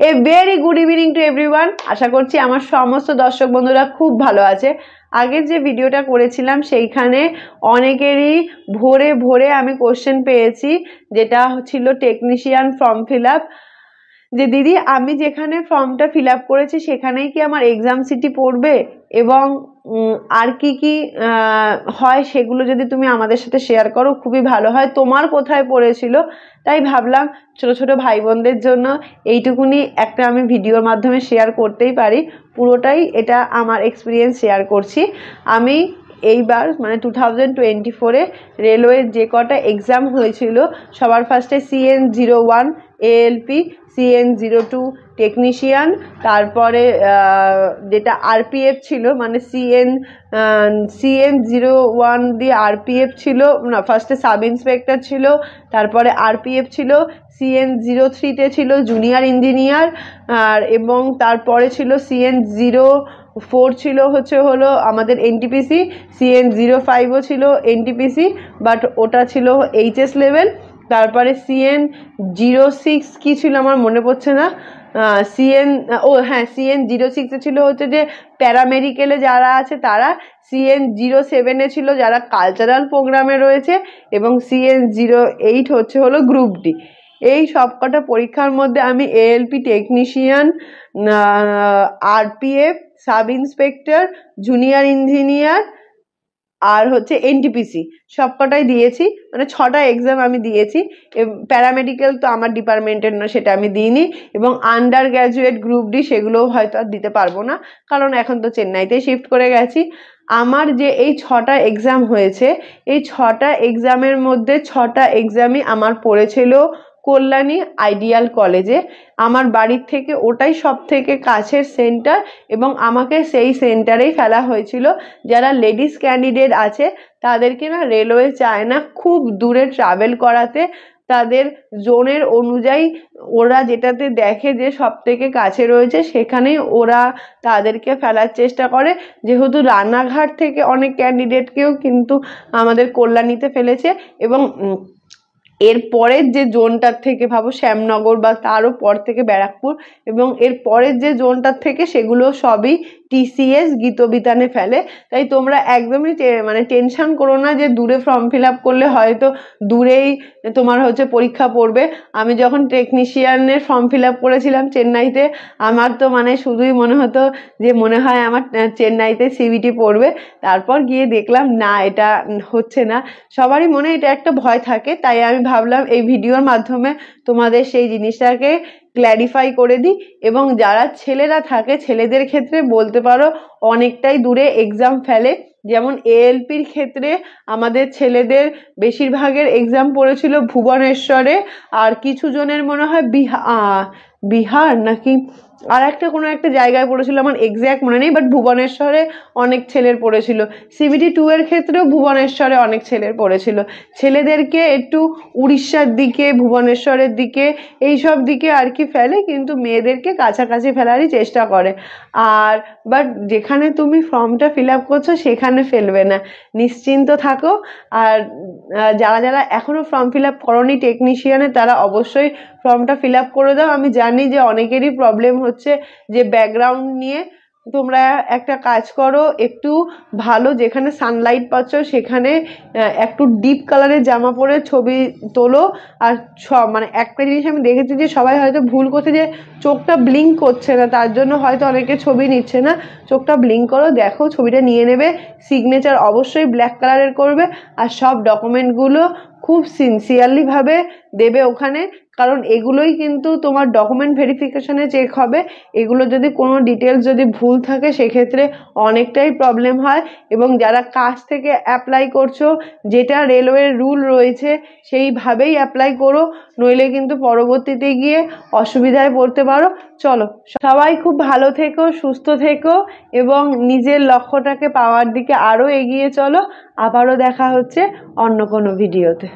A very good evening to everyone. আশা করছি আমার সমস্ত দর্শক বন্ধুরা খুব ভালো আছে। আগের যে ভিডিওটা করেছিলাম সেইখানে অনেকেরই ভোরে ভোরে আমি কোশ্চেন পেয়েছি, যেটা ছিল টেকনিশিয়ান ফর্ম ফিল আপ, যে দিদি আমি যেখানে ফর্মটা ফিল আপ করেছি সেখানেই কি আমার এক্সাম সিটি পড়বে, এবং আর কি কি হয় সেগুলো যদি তুমি আমাদের সাথে শেয়ার করো খুবই ভালো হয়। তোমার কোথায় পড়েছিল, তাই ভাবলাম ছোট ছোট ভাই বোনদের জন্য এইটুকুনি একটা আমি ভিডিওর মাধ্যমে শেয়ার করতেই পারি। পুরোটাই এটা আমার এক্সপিরিয়েন্স শেয়ার করছি। আমি এইবার মানে 2024-এ রেলওয়ের যে কটা এক্সাম হয়েছিল, সবার ফার্স্টে CN01 ALP, CN02 টেকনিশিয়ান, তারপরে যেটা RPF ছিল মানে CN01 দিয়ে RPF ছিল না, ফার্স্টে সাব ইন্সপেক্টর ছিল, তারপরে RPF ছিল, CN03-তে ছিল জুনিয়র ইঞ্জিনিয়ার, আর এবং তারপরে ছিল CN04 ছিল হলো আমাদের NTPC, CN05ও ছিল NTPC, বাট ওটা ছিল HS লেভেল। তারপরে CN06 কি ছিল আমার মনে পড়ছে না, CN06-এ ছিল হচ্ছে যে প্যারামেডিকেলে যারা আছে তারা, CN07-এ ছিল যারা কালচারাল প্রোগ্রামে রয়েছে, এবং CN08 হলো গ্রুপ ডি। এই সবকটা পরীক্ষার মধ্যে আমি ALP technician, RPF, sub inspector, junior engineer আর হচ্ছে NTPC সবকটাই দিয়েছি, মানে 6টা এক্সাম আমি দিয়েছি। প্যারামেডিক্যাল তো আমার ডিপার্টমেন্টের না, সেটা আমি দিইনি, এবং আন্ডার গ্র্যাজুয়েট গ্রুপ ডি সেগুলোও হয়তো আর দিতে পারবো না, কারণ এখন তো চেন্নাইতে শিফট করে গেছি। আমার যে এই 6টা এক্সাম হয়েছে, এই 6টা এক্সামের মধ্যে 6টা এক্সামই আমার পড়েছিল কল্যাণী আইডিয়াল কলেজে। আমার বাড়ির থেকে ওটাই সব থেকে কাছের সেন্টার, এবং আমাকে সেই সেন্টারেই ফেলা হয়েছিল। যারা লেডিস ক্যান্ডিডেট আছে তাদেরকে না রেলওয়ে চায় না খুব দূরে ট্রাভেল করাতে, তাদের জোনের অনুযায়ী ওরা যেটাতে দেখে যে সব থেকে কাছে রয়েছে সেখানেই ওরা তাদেরকে ফেলার চেষ্টা করে। যেহেতু রানাঘাট থেকে অনেক ক্যান্ডিডেটকেও কিন্তু আমাদের কল্যাণীতে ফেলেছে, এবং এর পরের যে জোনটার থেকে ভাবো শ্যামনগর বা তারও পর থেকে ব্যারাকপুর, এবং এর পরের যে জোনটার থেকে সেগুলো সবই TCS গীতবিতানে ফেলে। তাই তোমরা একদমই মানে টেনশন করো না যে দূরে ফর্ম ফিল আপ করলে হয়তো দূরেই তোমার হচ্ছে পরীক্ষা পড়বে। আমি যখন টেকনিশিয়ানের ফর্ম ফিল আপ করেছিলাম চেন্নাইতে, আমার তো মানে শুধুই মনে হতো যে মনে হয় আমার চেন্নাইতে CBT পড়বে। তারপর গিয়ে দেখলাম না, এটা হচ্ছে না। সবারই মনে এটা একটা ভয় থাকে, তাই আমি ভাবলাম এই ভিডিওর মাধ্যমে তোমাদের সেই জিনিসটাকে ক্ল্যারিফাই করে দিই। এবং যারা ছেলেরা থাকে ছেলেদের ক্ষেত্রে বলতে পারো অনেকটাই দূরে এক্সাম ফেলে। যেমন ALPর ক্ষেত্রে আমাদের ছেলেদের বেশিরভাগের এক্সাম পড়েছিল ভুবনেশ্বরে, আর কিছু জনের মনে হয় বিহার নাকি আর একটা কোনো একটা জায়গায় পড়েছিল, আমার এক্স্যাক্ট মনে নেই, বাট ভুবনেশ্বরে অনেক ছেলের পড়েছিল। CBT-2 এর ক্ষেত্রেও ভুবনেশ্বরে অনেক ছেলের পড়েছিল। ছেলেদেরকে একটু উড়িষ্যার দিকে, ভুবনেশ্বরের দিকে, এইসব দিকে আর কি ফেলে, কিন্তু মেয়েদেরকে কাছাকাছি ফেলারই চেষ্টা করে। আর বাট যেখানে তুমি ফর্মটা ফিল আপ করছো সেখানে ফেলবে না, নিশ্চিন্ত থাকো। আর যারা যারা এখনো ফর্ম ফিল আপ করোনি টেকনিশিয়ানে, তারা অবশ্যই ফর্মটা ফিল আপ করে দাও। আমি জানি যে অনেকেরই প্রবলেম হচ্ছে যে ব্যাকগ্রাউন্ড নিয়ে। তোমরা একটা কাজ করো, একটু ভালো যেখানে সানলাইট পাচ্ছ সেখানে একটু ডিপ কালারের জামা পরে ছবি তোলো। আর মানে একটা জিনিস আমি দেখেছি যে সবাই হয়তো ভুল করছে, যে চোখটা ব্লিঙ্ক করছে না, তার জন্য হয়তো অনেকে ছবি নিচ্ছে না। চোখটা ব্লিঙ্ক করো, দেখো, ছবিটা নিয়ে নেবে। সিগনেচার অবশ্যই ব্ল্যাক কালারের করবে, আর সব ডকুমেন্টগুলো খুব সিনসিয়ারলি ভাবে দেবে ওখানে, কারণ এগুলোই কিন্তু তোমার ডকুমেন্ট ভেরিফিকেশনে চেক হবে। এগুলো যদি কোনো ডিটেলস যদি ভুল থাকে সেক্ষেত্রে অনেকটাই প্রবলেম হয়। এবং যারা কাজ থেকে অ্যাপ্লাই করছো, যেটা রেলওয়ের রুল রয়েছে সেইভাবেই অ্যাপ্লাই করো, নইলে কিন্তু পরবর্তীতে গিয়ে অসুবিধায় পড়তে পারো। চলো, সবাই খুব ভালো থেকো, সুস্থ থেকো, এবং নিজের লক্ষ্যটাকে পাওয়ার দিকে আরও এগিয়ে চলো। আবারও দেখা হচ্ছে অন্য কোনো ভিডিওতে।